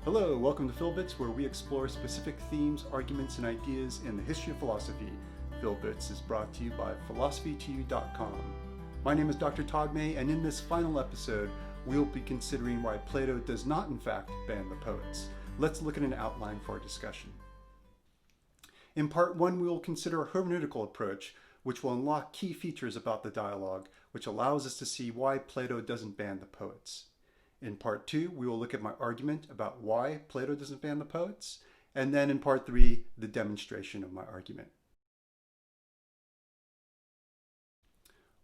Hello, welcome to PhilBits, where we explore specific themes, arguments, and ideas in the history of philosophy. PhilBits is brought to you by philosophy2u.com. My name is Dr. Todd Mei, and in this final episode, we'll be considering why Plato does not, in fact, ban the poets. Let's look at an outline for our discussion. In part one, we will consider a hermeneutical approach, which will unlock key features about the dialogue, which allows us to see why Plato doesn't ban the poets. In part two, we will look at my argument about why Plato doesn't ban the poets, and then in part three, the demonstration of my argument.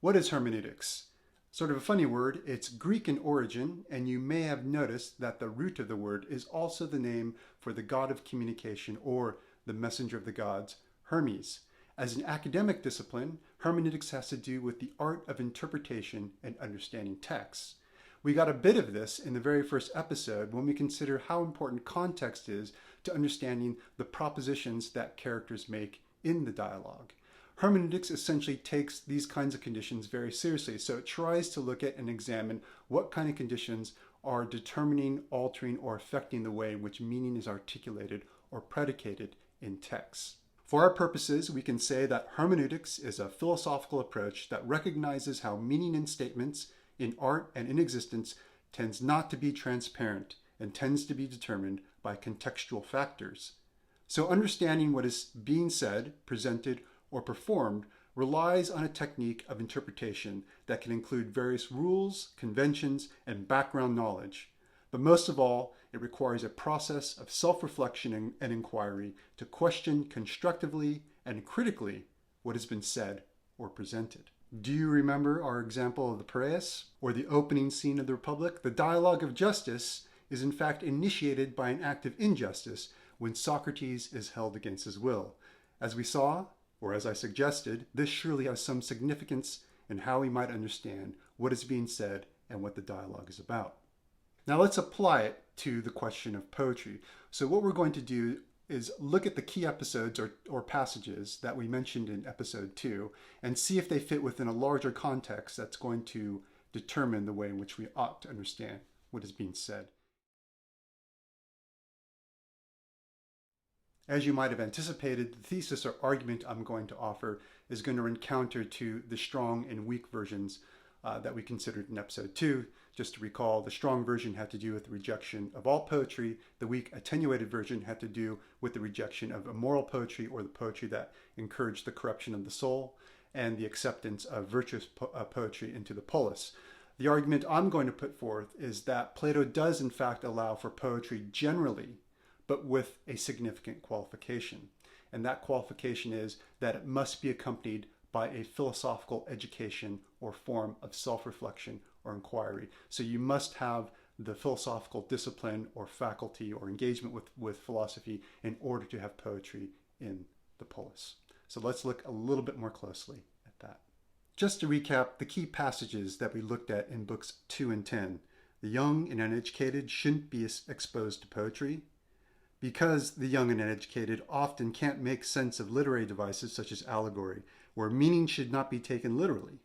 What is hermeneutics? Sort of a funny word. It's Greek in origin, and you may have noticed that the root of the word is also the name for the god of communication, or the messenger of the gods, Hermes. As an academic discipline, hermeneutics has to do with the art of interpretation and understanding texts. We got a bit of this in the very first episode when we consider how important context is to understanding the propositions that characters make in the dialogue. Hermeneutics essentially takes these kinds of conditions very seriously, so it tries to look at and examine what kind of conditions are determining, altering, or affecting the way in which meaning is articulated or predicated in texts. For our purposes, we can say that hermeneutics is a philosophical approach that recognizes how meaning in statements, in art and in existence, tends not to be transparent and tends to be determined by contextual factors. So understanding what is being said, presented, or performed relies on a technique of interpretation that can include various rules, conventions, and background knowledge. But most of all, it requires a process of self-reflection and inquiry to question constructively and critically what has been said or presented. Do you remember our example of the Piraeus, or the opening scene of the Republic? The dialogue of justice is in fact initiated by an act of injustice when Socrates is held against his will. As we saw, or as I suggested, this surely has some significance in how we might understand what is being said and what the dialogue is about. Now let's apply it to the question of poetry. So what we're going to do is look at the key episodes or passages that we mentioned in episode 2 and see if they fit within a larger context that's going to determine the way in which we ought to understand what is being said. As you might have anticipated, the thesis or argument I'm going to offer is going to run counter to the strong and weak versions that we considered in episode 2. Just to recall, the strong version had to do with the rejection of all poetry. The weak, attenuated version had to do with the rejection of immoral poetry, or the poetry that encouraged the corruption of the soul, and the acceptance of virtuous poetry into the polis. The argument I'm going to put forth is that Plato does in fact allow for poetry generally, but with a significant qualification. And that qualification is that it must be accompanied by a philosophical education or form of self-reflection or inquiry. So you must have the philosophical discipline or faculty or engagement with philosophy in order to have poetry in the polis. So let's look a little bit more closely at that. Just to recap the key passages that we looked at in books 2 and 10. The young and uneducated shouldn't be exposed to poetry, because the young and uneducated often can't make sense of literary devices such as allegory, where meaning should not be taken literally.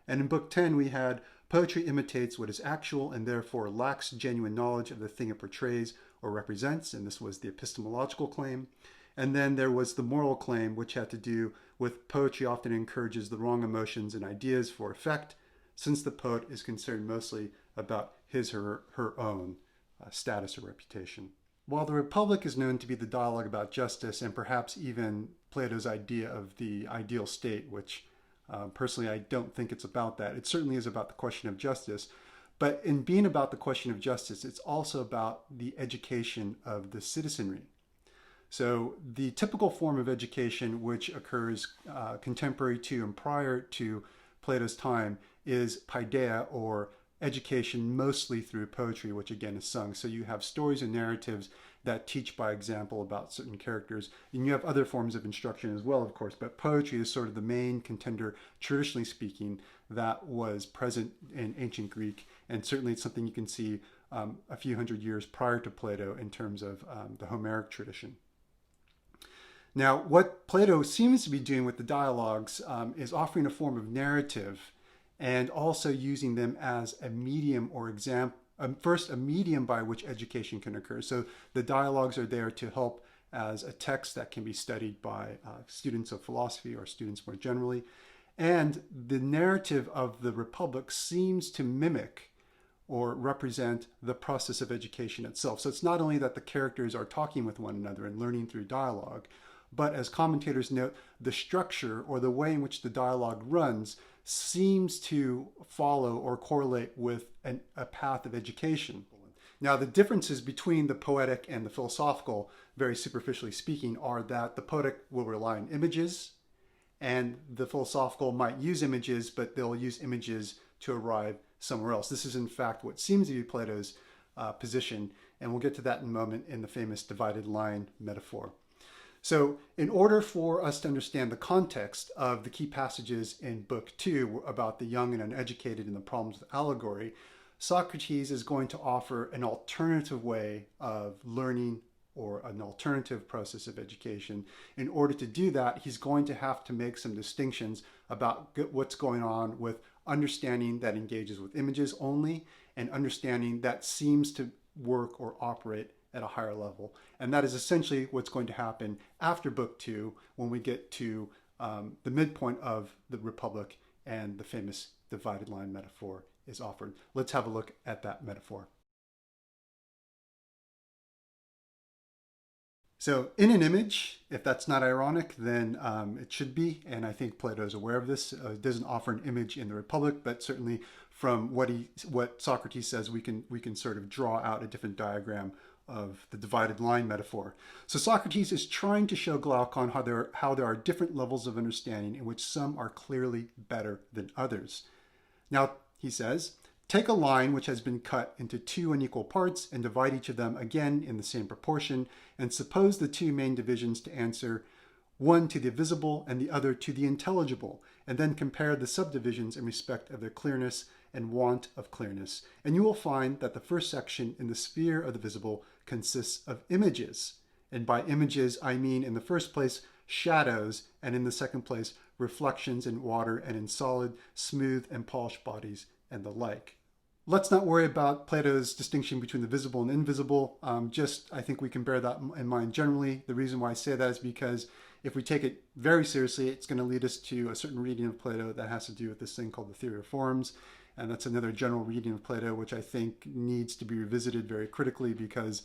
And in book 10 we had poetry imitates what is actual and therefore lacks genuine knowledge of the thing it portrays or represents, and this was the epistemological claim. And then there was the moral claim, which had to do with poetry often encourages the wrong emotions and ideas for effect, since the poet is concerned mostly about his or her own status or reputation. While the Republic is known to be the dialogue about justice and perhaps even Plato's idea of the ideal state, which personally I don't think it's about that. It certainly is about the question of justice. But in being about the question of justice, it's also about the education of the citizenry. So the typical form of education which occurs contemporary to and prior to Plato's time is paideia, or education mostly through poetry, which again is sung. So you have stories and narratives that teach by example about certain characters. And you have other forms of instruction as well, of course, but poetry is sort of the main contender, traditionally speaking, that was present in ancient Greek. And certainly it's something you can see a few hundred years prior to Plato in terms of the Homeric tradition. Now, what Plato seems to be doing with the dialogues is offering a form of narrative and also using them as a medium or example. First, a medium by which education can occur. So the dialogues are there to help as a text that can be studied by students of philosophy or students more generally. And the narrative of the Republic seems to mimic or represent the process of education itself. So it's not only that the characters are talking with one another and learning through dialogue, but as commentators note, the structure or the way in which the dialogue runs seems to follow or correlate with a path of education. Now, the differences between the poetic and the philosophical, very superficially speaking, are that the poetic will rely on images, and the philosophical might use images, but they'll use images to arrive somewhere else. This is, in fact, what seems to be Plato's position, and we'll get to that in a moment in the famous divided line metaphor. So in order for us to understand the context of the key passages in Book 2 about the young and uneducated and the problems with allegory, Socrates is going to offer an alternative way of learning or an alternative process of education. In order to do that, he's going to have to make some distinctions about what's going on with understanding that engages with images only and understanding that seems to work or operate at a higher level. And that is essentially what's going to happen after Book 2 when we get to the midpoint of the Republic and the famous divided line metaphor is offered. Let's have a look at that metaphor. So in an image, if that's not ironic, then it should be, and I think Plato is aware of this. It doesn't offer an image in the Republic, but certainly from what Socrates says, we can sort of draw out a different diagram of the divided line metaphor. So Socrates is trying to show Glaucon how there are different levels of understanding in which some are clearly better than others. Now, he says, take a line which has been cut into two unequal parts and divide each of them again in the same proportion, and suppose the two main divisions to answer one to the visible and the other to the intelligible, and then compare the subdivisions in respect of their clearness and want of clearness. And you will find that the first section in the sphere of the visible consists of images. And by images, I mean in the first place, shadows, and in the second place, reflections in water and in solid, smooth, and polished bodies, and the like. Let's not worry about Plato's distinction between the visible and invisible. I think we can bear that in mind generally. The reason why I say that is because if we take it very seriously, it's going to lead us to a certain reading of Plato that has to do with this thing called the theory of forms. And that's another general reading of Plato, which I think needs to be revisited very critically because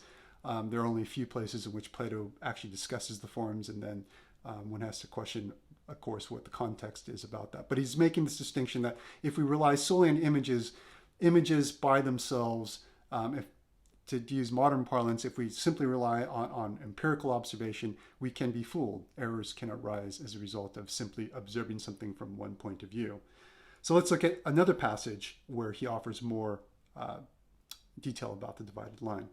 there are only a few places in which Plato actually discusses the forms, and then one has to question, of course, what the context is about that. But he's making this distinction that if we rely solely on images by themselves, to use modern parlance, if we simply rely on empirical observation, we can be fooled. Errors can arise as a result of simply observing something from one point of view. So let's look at another passage where he offers more detail about the divided line.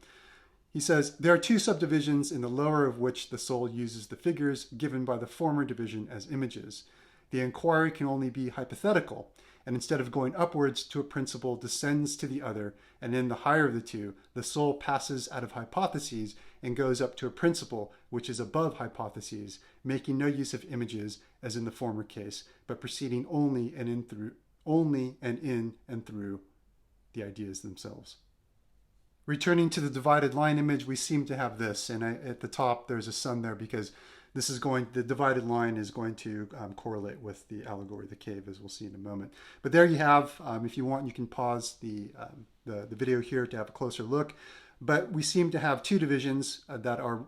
He says, there are two subdivisions in the lower of which the soul uses the figures given by the former division as images. The inquiry can only be hypothetical, and instead of going upwards to a principle, descends to the other, and in the higher of the two, the soul passes out of hypotheses and goes up to a principle which is above hypotheses, making no use of images as in the former case, but proceeding only and in and through the ideas themselves. Returning to the divided line image, we seem to have this, and at the top there's a sun there because the divided line is going to correlate with the allegory of the cave, as we'll see in a moment. But there you have, if you want, you can pause the video here to have a closer look. But we seem to have two divisions that are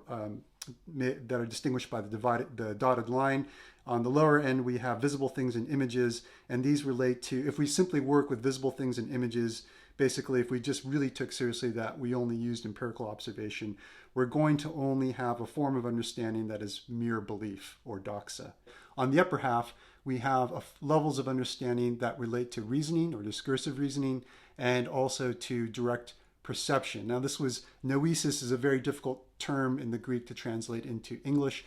distinguished by the dotted line. On the lower end, we have visible things and images, and these relate to, if we simply work with visible things and images, basically, if we just really took seriously that we only used empirical observation, we're going to only have a form of understanding that is mere belief, or doxa. On the upper half, we have levels of understanding that relate to reasoning or discursive reasoning, and also to direct perception. Now, noesis is a very difficult term in the Greek to translate into English.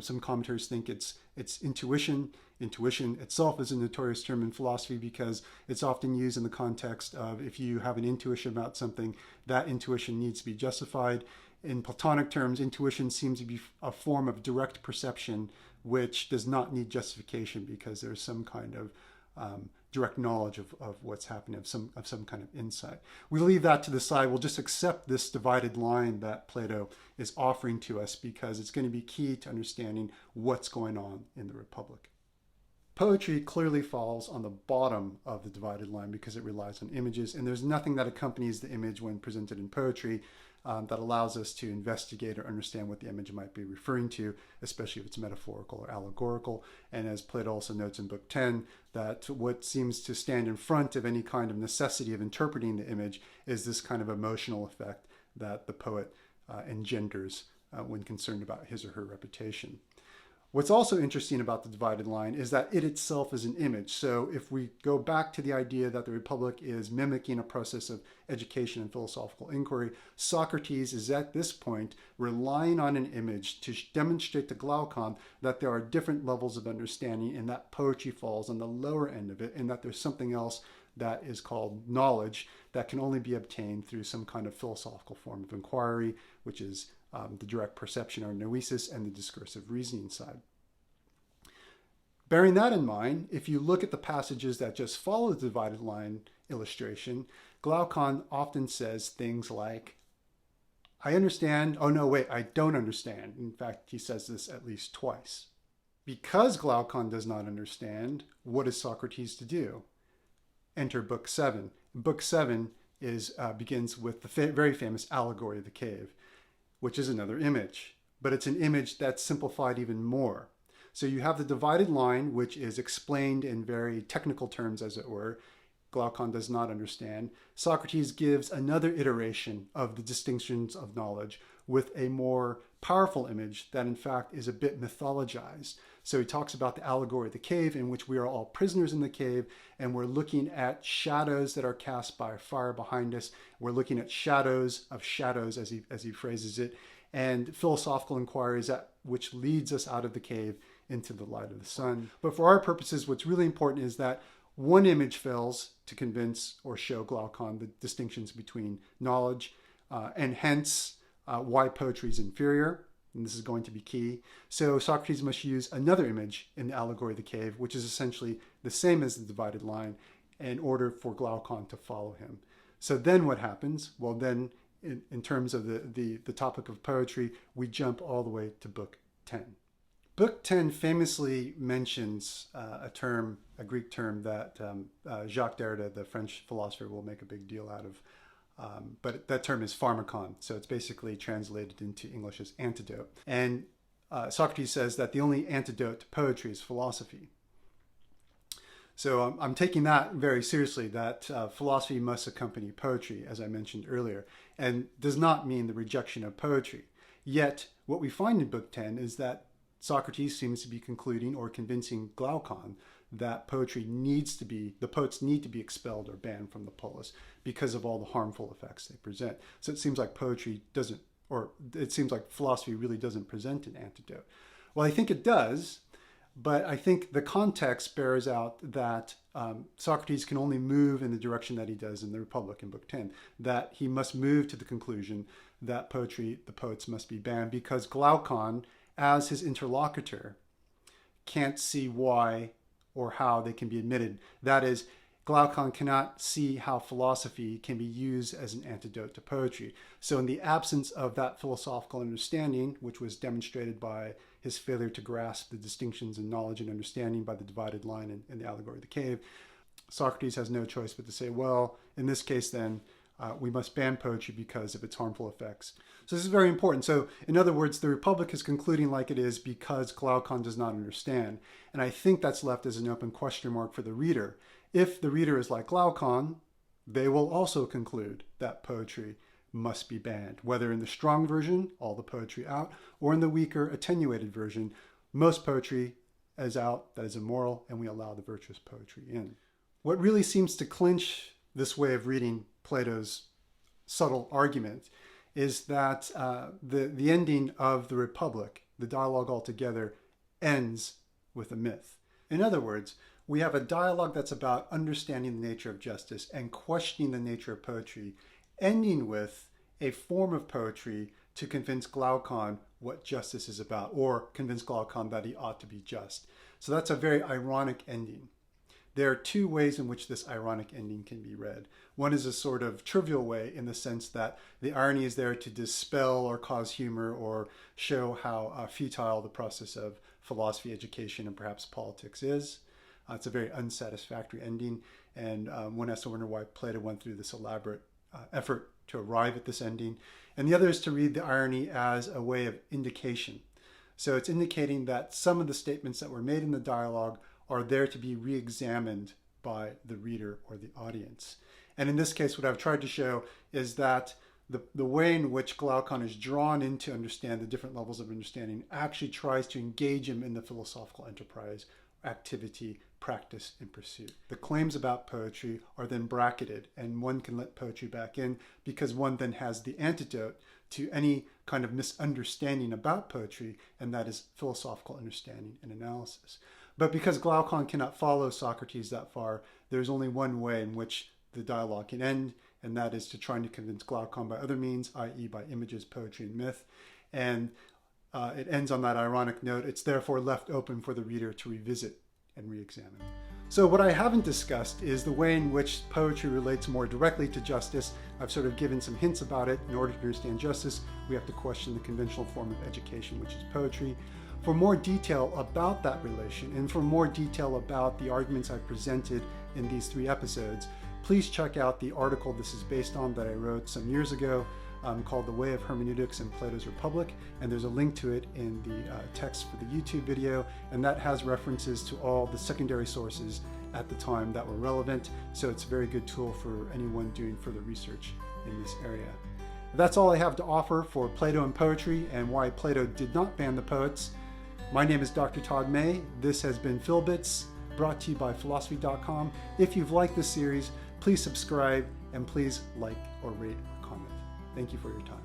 Some commentators think it's intuition. Intuition itself is a notorious term in philosophy because it's often used in the context of if you have an intuition about something, that intuition needs to be justified. In Platonic terms, intuition seems to be a form of direct perception which does not need justification because there's some kind of direct knowledge of what's happening, of some kind of insight. We leave that to the side. We'll just accept this divided line that Plato is offering to us because it's going to be key to understanding what's going on in the Republic. Poetry clearly falls on the bottom of the divided line because it relies on images, and there's nothing that accompanies the image when presented in poetry that allows us to investigate or understand what the image might be referring to, especially if it's metaphorical or allegorical. And as Plato also notes in Book 10, that what seems to stand in front of any kind of necessity of interpreting the image is this kind of emotional effect that the poet engenders when concerned about his or her reputation. What's also interesting about the divided line is that it itself is an image. So if we go back to the idea that the Republic is mimicking a process of education and philosophical inquiry, Socrates is at this point relying on an image to demonstrate to Glaucon that there are different levels of understanding and that poetry falls on the lower end of it, and that there's something else that is called knowledge that can only be obtained through some kind of philosophical form of inquiry, which is the direct perception or noesis and the discursive reasoning side. Bearing that in mind, if you look at the passages that just follow the divided line illustration, Glaucon often says things like, I understand, oh no, wait, I don't understand. In fact, he says this at least twice. Because Glaucon does not understand, what is Socrates to do? Enter Book 7. Book 7 begins with the very famous allegory of the cave, which is another image, but it's an image that's simplified even more. So you have the divided line, which is explained in very technical terms, as it were. Glaucon does not understand. Socrates gives another iteration of the distinctions of knowledge with a more powerful image that in fact is a bit mythologized. So he talks about the allegory of the cave, in which we are all prisoners in the cave and we're looking at shadows that are cast by fire behind us. We're looking at shadows of shadows, as he phrases it, and philosophical inquiries which leads us out of the cave into the light of the sun. But for our purposes, what's really important is that one image fails to convince or show Glaucon the distinctions between knowledge and hence why poetry is inferior. And this is going to be key. So Socrates must use another image in the allegory of the cave, which is essentially the same as the divided line, in order for Glaucon to follow him. So then what happens? Well, then in terms of the topic of poetry, we jump all the way to Book 10. Book 10 famously mentions a Greek term that Jacques Derrida, the French philosopher, will make a big deal out of. But that term is pharmakon, so it's basically translated into English as antidote. And Socrates says that the only antidote to poetry is philosophy. So I'm taking that very seriously, that philosophy must accompany poetry, as I mentioned earlier, and does not mean the rejection of poetry. Yet, what we find in Book 10 is that Socrates seems to be concluding or convincing Glaucon that the poets need to be expelled or banned from the polis because of all the harmful effects they present. So it seems like philosophy really doesn't present an antidote. Well, I think it does, but I think the context bears out that Socrates can only move in the direction that he does in the Republic in Book 10, that he must move to the conclusion that the poets must be banned because Glaucon, as his interlocutor, can't see why or how they can be admitted. That is, Glaucon cannot see how philosophy can be used as an antidote to poetry. So in the absence of that philosophical understanding, which was demonstrated by his failure to grasp the distinctions in knowledge and understanding by the divided line in the allegory of the cave, Socrates has no choice but to say, well, in this case then, we must ban poetry because of its harmful effects. So this is very important. So in other words, the Republic is concluding like it is because Glaucon does not understand. And I think that's left as an open question mark for the reader. If the reader is like Glaucon, they will also conclude that poetry must be banned, whether in the strong version, all the poetry out, or in the weaker, attenuated version, most poetry is out, that is immoral, and we allow the virtuous poetry in. What really seems to clinch this way of reading Plato's subtle argument is that the ending of the Republic, the dialogue altogether, ends with a myth. In other words, we have a dialogue that's about understanding the nature of justice and questioning the nature of poetry, ending with a form of poetry to convince Glaucon what justice is about, or convince Glaucon that he ought to be just. So that's a very ironic ending. There are two ways in which this ironic ending can be read. One is a sort of trivial way, in the sense that the irony is there to dispel or cause humor or show how futile the process of philosophy, education, and perhaps politics is. It's a very unsatisfactory ending, and one has to wonder why Plato went through this elaborate effort to arrive at this ending. And the other is to read the irony as a way of indication. So it's indicating that some of the statements that were made in the dialogue are there to be re-examined by the reader or the audience. And in this case, what I've tried to show is that the way in which Glaucon is drawn in to understand the different levels of understanding actually tries to engage him in the philosophical enterprise, activity, practice, and pursuit. The claims about poetry are then bracketed, and one can let poetry back in because one then has the antidote to any kind of misunderstanding about poetry, and that is philosophical understanding and analysis. But because Glaucon cannot follow Socrates that far, there's only one way in which the dialogue can end, and that is to trying to convince Glaucon by other means, i.e. by images, poetry, and myth. And it ends on that ironic note. It's therefore left open for the reader to revisit and re-examine. So what I haven't discussed is the way in which poetry relates more directly to justice. I've sort of given some hints about it. In order to understand justice, we have to question the conventional form of education, which is poetry. For more detail about that relation, and for more detail about the arguments I've presented in these 3 episodes, please check out the article this is based on that I wrote some years ago called The Way of Hermeneutics in Plato's Republic, and there's a link to it in the text for the YouTube video, and that has references to all the secondary sources at the time that were relevant, so it's a very good tool for anyone doing further research in this area. That's all I have to offer for Plato and poetry and why Plato did not ban the poets. My name is Dr. Todd Mei. This has been PhilBits, brought to you by philosophy.com. If you've liked this series, please subscribe and please like or rate or comment. Thank you for your time.